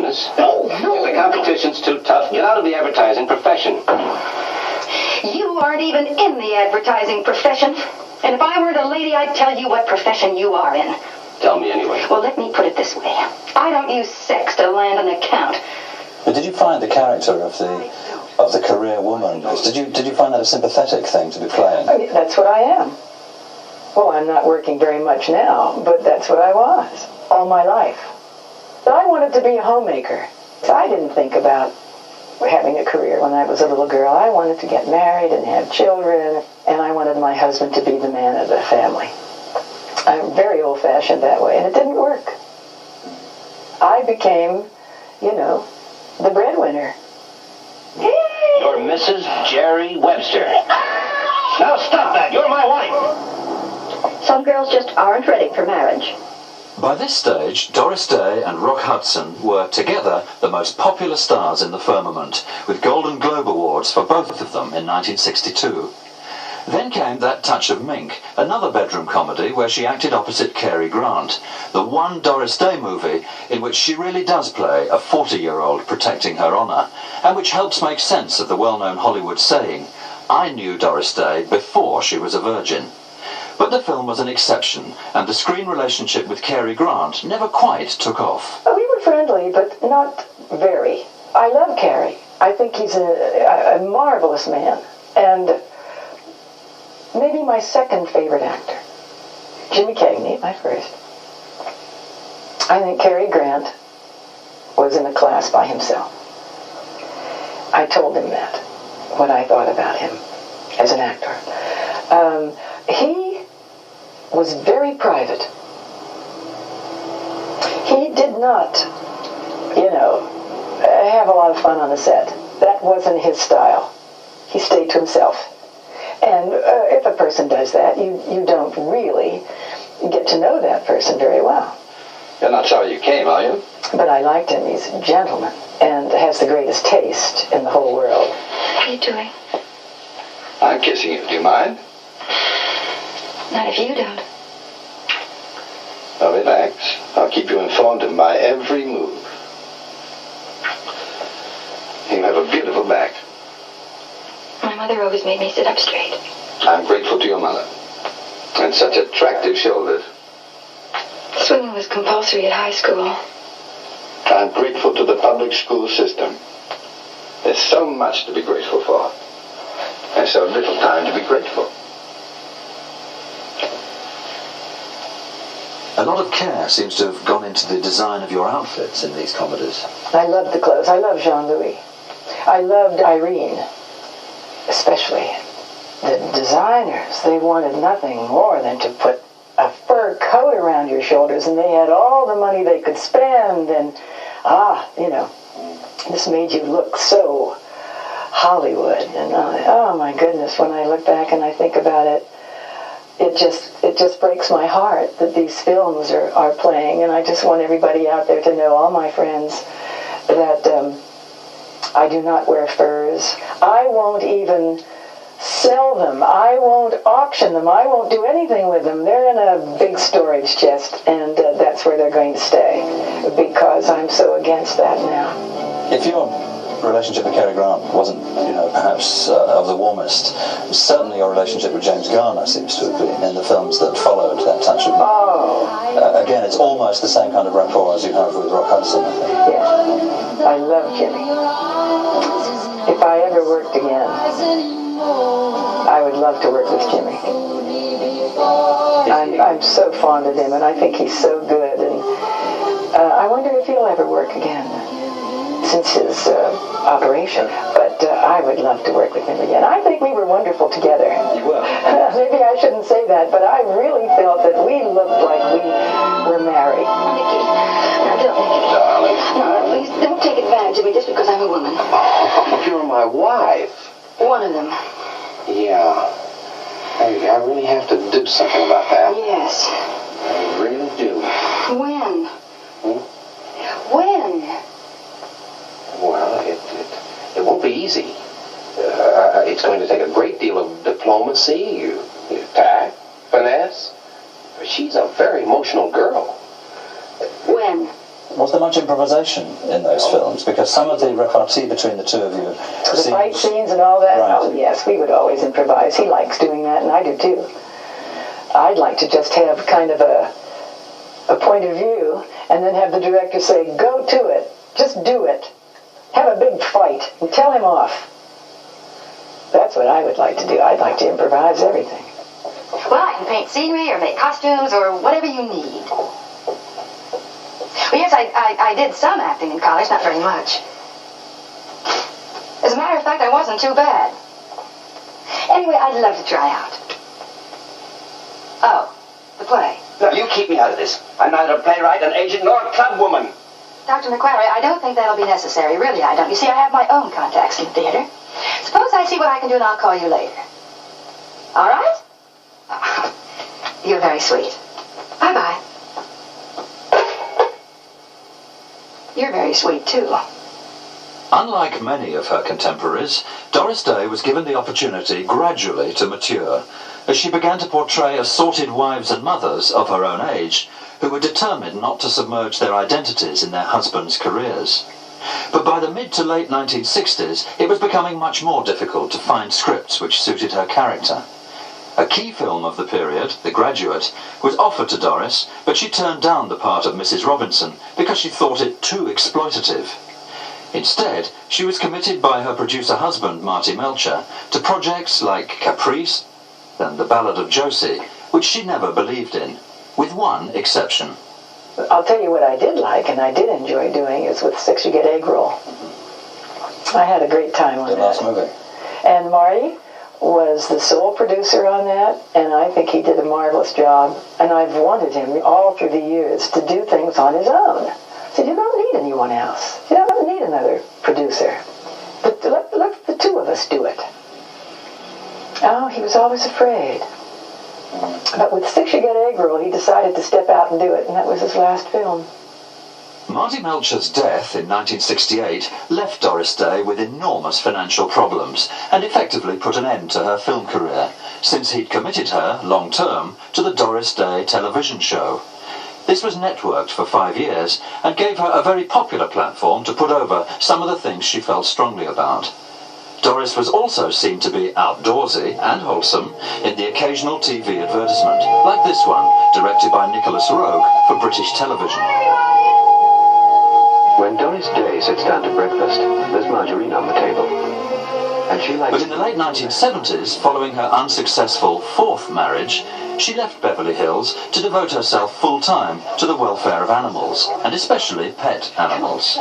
business. No. If the competition's too tough, get out of the advertising profession. You aren't even in the advertising profession. And if I weren't a lady, I'd tell you what profession you are in. Tell me anyway. Well, let me put it this way. I don't use sex to land an account. But did you find the character of the career woman? Did you find that a sympathetic thing to be playing? That's what I am. Well, I'm not working very much now, but that's what I was all my life. I wanted to be a homemaker. I didn't think about having a career when I was a little girl. I wanted to get married and have children, and I wanted my husband to be the man of the family. I'm very old-fashioned that way, and it didn't work. I became, the breadwinner. You're Mrs. Jerry Webster. Now stop that. You're my wife. Some girls just aren't ready for marriage. By this stage, Doris Day and Rock Hudson were, together, the most popular stars in the firmament, with Golden Globe Awards for both of them in 1962. Then came That Touch of Mink, another bedroom comedy where she acted opposite Cary Grant, the one Doris Day movie in which she really does play a 40-year-old protecting her honour, and which helps make sense of the well-known Hollywood saying, "I knew Doris Day before she was a virgin." But the film was an exception, and the screen relationship with Cary Grant never quite took off. We were friendly, but not very. I love Cary. I think he's a marvelous man, and maybe my second favorite actor. Jimmy Cagney, my first. I think Cary Grant was in a class by himself. I told him that, what I thought about him as an actor. He was very private. He did not, have a lot of fun on the set. That wasn't his style. He stayed to himself. And if a person does that, you don't really get to know that person very well. You're not sorry you came, are you? But I liked him. He's a gentleman and has the greatest taste in the whole world. What are you doing? I'm kissing you. Do you mind? Not if you don't. Now relax. I'll keep you informed of my every move. You have a beautiful back. My mother always made me sit up straight. I'm grateful to your mother. And such attractive shoulders. Swimming was compulsory at high school. I'm grateful to the public school system. There's so much to be grateful for. And so little time to be grateful. A lot of care seems to have gone into the design of your outfits in these comedies. I loved the clothes. I loved Jean-Louis. I loved Irene, especially. The designers, they wanted nothing more than to put a fur coat around your shoulders, and they had all the money they could spend, and this made you look so Hollywood. And oh my goodness, when I look back and I think about it, it just breaks my heart that these films are playing, and I just want everybody out there to know, all my friends, that I do not wear furs. I won't even sell them. I won't auction them. I won't do anything with them. They're in a big storage chest, and that's where they're going to stay, because I'm so against that now. If your relationship with Cary Grant wasn't, perhaps of the warmest, certainly your relationship with James Garner seems to have been in the films that followed That Touch of Mink. Oh. Again, it's almost the same kind of rapport as you have with Rock Hudson, I think. Yes. I love Jimmy. If I ever worked again, I would love to work with Jimmy. I'm so fond of him, and I think he's so good, and I wonder if he'll ever work again since his operation. But I would love to work with him again. I think we were wonderful together. You were. Maybe I shouldn't say that, but I really felt that we looked like we were married. Nicky, now don't, Nicky. Darling. No, please don't take advantage of me just because I'm a woman. Oh, you're my wife. One of them. Yeah. Hey, I really have to do something about that. Yes. I really do. When? When? Well, it won't be easy. It's going to take a great deal of diplomacy, tact, finesse. She's a very emotional girl. When? Was there much improvisation in those films? Because some of the repartee between the two of you The fight scenes and all that? Right. Oh, yes, we would always improvise. He likes doing that, and I do too. I'd like to just have kind of a point of view, and then have the director say, go to it, just do it. Have a big fight, and tell him off. That's what I would like to do. I'd like to improvise everything. Well, I can paint scenery or make costumes or whatever you need. Well, yes, I did some acting in college, not very much. As a matter of fact, I wasn't too bad. Anyway, I'd love to try out. Oh, the play. No, you keep me out of this. I'm neither a playwright, an agent, nor a club woman. Dr. McQuarrie, I don't think that'll be necessary. Really, I don't. You see, I have my own contacts in the theater. Suppose I see what I can do, and I'll call you later. All right? You're very sweet. Bye-bye. You're very sweet, too. Unlike many of her contemporaries, Doris Day was given the opportunity gradually to mature, as she began to portray assorted wives and mothers of her own age, who were determined not to submerge their identities in their husbands' careers. But by the mid to late 1960s, it was becoming much more difficult to find scripts which suited her character. A key film of the period, The Graduate, was offered to Doris, but she turned down the part of Mrs. Robinson because she thought it too exploitative. Instead, she was committed by her producer husband, Marty Melcher, to projects like Caprice and The Ballad of Josie, which she never believed in, with one exception. I'll tell you what I did like, and I did enjoy doing, is with Six You Get Egg Roll. I had a great time on that. The last movie. And Marty was the sole producer on that, and I think he did a marvelous job. And I've wanted him all through the years to do things on his own. I said, you don't need anyone else. You don't need another producer. But let the two of us do it. Oh, he was always afraid. But with Six You Get Egg Roll, he decided to step out and do it, and that was his last film. Marty Melcher's death in 1968 left Doris Day with enormous financial problems and effectively put an end to her film career, since he'd committed her, long-term, to the Doris Day television show. This was networked for 5 years and gave her a very popular platform to put over some of the things she felt strongly about. Doris was also seen to be outdoorsy and wholesome in the occasional TV advertisement, like this one, directed by Nicholas Roeg for British television. When Doris Day sits down to breakfast, there's margarine on the table. And she likes... But in the late 1970s, following her unsuccessful fourth marriage, she left Beverly Hills to devote herself full-time to the welfare of animals, and especially pet animals.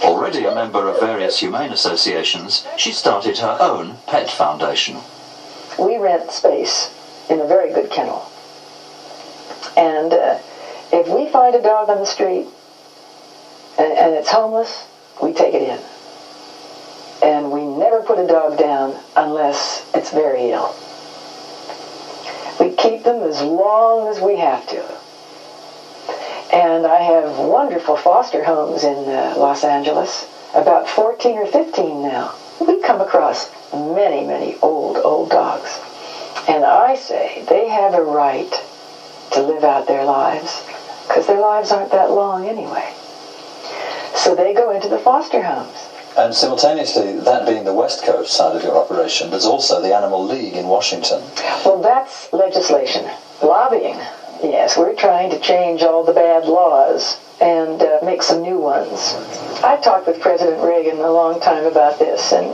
Already a member of various humane associations, she started her own pet foundation. We rent space in a very good kennel. And if we find a dog on the street and it's homeless, we take it in. And we never put a dog down unless it's very ill. We keep them as long as we have to. And I have wonderful foster homes in Los Angeles, about 14 or 15 now. We come across many, many old dogs. And I say they have a right to live out their lives, because their lives aren't that long anyway. So they go into the foster homes. And simultaneously, that being the West Coast side of your operation, there's also the Animal League in Washington. Well, that's legislation. Lobbying. Yes, we're trying to change all the bad laws and make some new ones. I talked with President Reagan a long time about this, and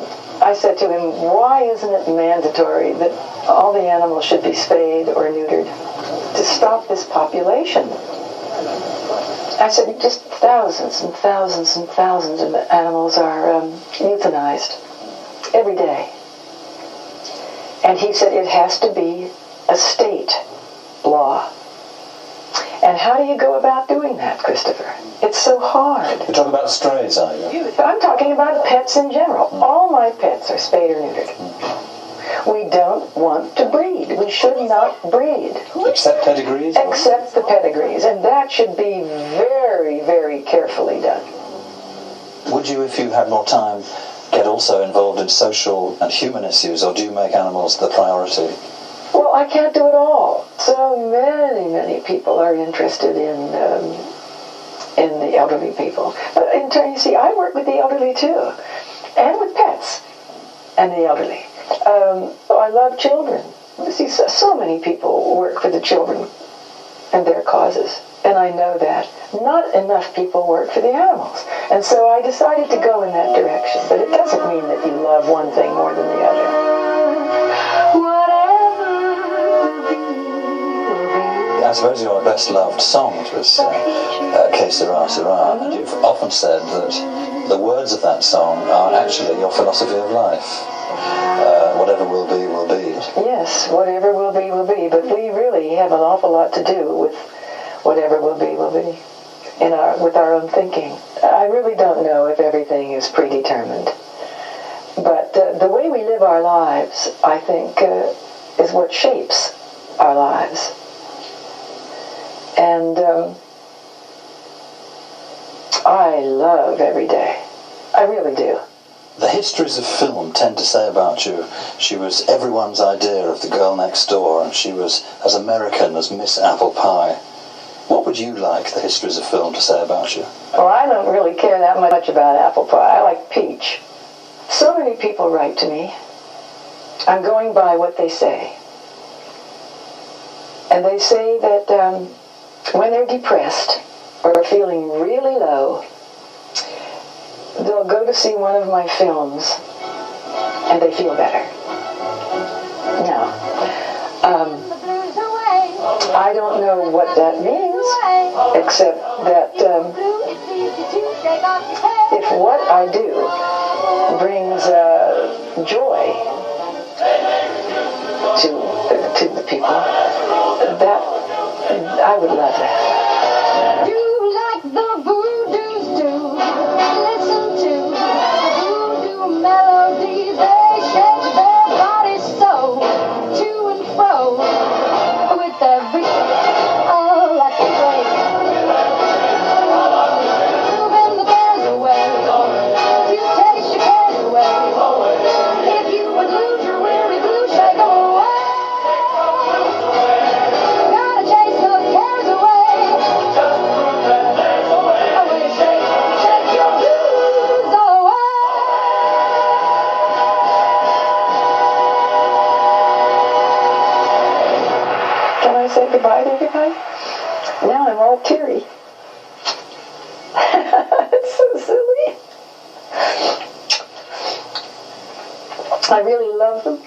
I said to him, why isn't it mandatory that all the animals should be spayed or neutered to stop this population? I said, just thousands and thousands and thousands of animals are euthanized every day. And he said, it has to be a state law. And how do you go about doing that, Christopher? It's so hard. You're talking about strays, are you? I'm talking about pets in general. All my pets are spayed or neutered. We don't want to breed. We should not breed. Except pedigrees? Except the pedigrees. And that should be very, very carefully done. Would you, if you had more time, get also involved in social and human issues, or do you make animals the priority? Well, I can't do it all. So many people are interested in in the elderly people. But in turn, you see, I work with the elderly too, and with pets and the elderly. So I love children. You see, so many people work for the children and their causes, and I know that. Not enough people work for the animals. And so I decided to go in that direction. But it doesn't mean that you love one thing more than the other. I suppose your best loved songs was Que Sera Sera, and you've often said that the words of that song are actually your philosophy of life. Whatever will be, will be. Yes, whatever will be, will be. But we really have an awful lot to do with whatever will be, with our own thinking. I really don't know if everything is predetermined. But the way we live our lives, I think, is what shapes our lives. And I love every day. I really do. The histories of film tend to say about you, she was everyone's idea of the girl next door, and she was as American as Miss Apple Pie. What would you like the histories of film to say about you? Well, I don't really care that much about apple pie. I like peach. So many people write to me. I'm going by what they say. And they say that when they're depressed or feeling really low, they'll go to see one of my films and they feel better. Now, I don't know what that means, except that if what I do brings joy to the people, that I would love that. Do like the voodoos do. Listen to the voodoo melodies. They shake their bodies so to and fro with every oh, like a break. Moving the cares away. You take your cares away. If you would lose your weary blue, shake 'em away. Gotta chase those cares away. Away, shake your blues away. Can I say goodbye to everybody? Now I'm all teary. It's so silly. I really love them.